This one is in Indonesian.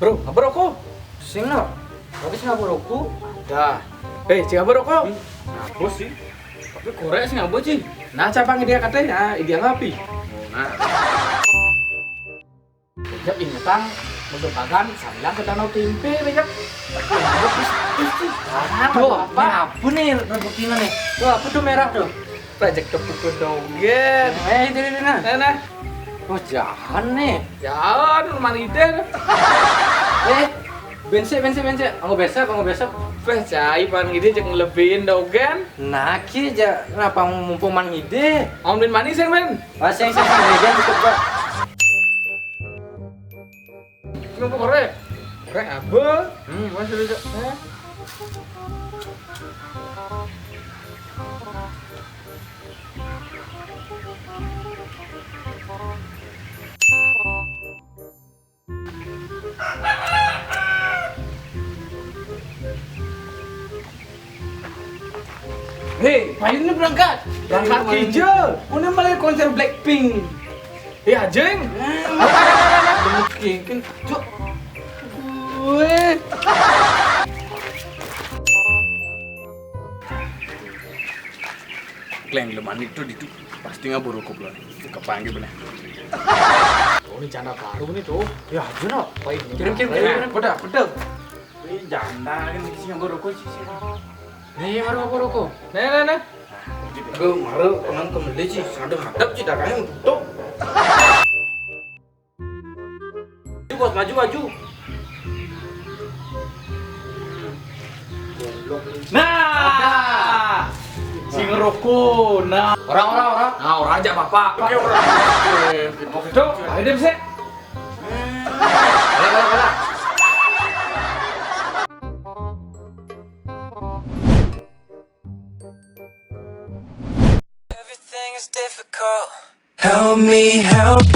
Bro, apa rokok? Sing no. Habis ngapa rokok? Dah. Jangan berokok. Apa sih? Tapi korek sing ngapa sih? Nah, capang dia katanya, dia ngapi. Nah, Bejap ingetang, mendopakan sambilan ke danau tempe, bejap. Aduh, apa nih rebukinan nih? Tuh, apa tuh merah tuh? Project tepuk dogen. Ini nah. Nah, Oh, jahan nih. jangan rumah ide. Bensin. Anggo besok. Cai pan ide cek ngelebihin dogen. Nah, ki aja kenapa mumpung man ide? Omlin manis yang men. Sing legan cukup, Pak. Kenapa korek? Korek apa? Masih dulu. Hei, paling ini berangkat. Berangkat hijau. Ini malah konser Blackpink. Ya, jeng. Mungkin cuk. Weh. Kleng leman itu pasti nggak buruk belum. Kepanggil bener. Oh, ini canda baru nih tuh. Ya, aja no. Kirim. Pedak. Ini janda ini sing nggo rokok sih. Nih, baru apa rokok? Nah. Gue malu nang kembali sih, sadar hadap sih dakanya tutup. Bos maju. Nah. Si ngerokok. Nah. Orang. Nah, orang aja Bapak. Pakai orang. Oke, Dok. Ayo deh, bisa. Kalah. Everything is difficult. Help me help.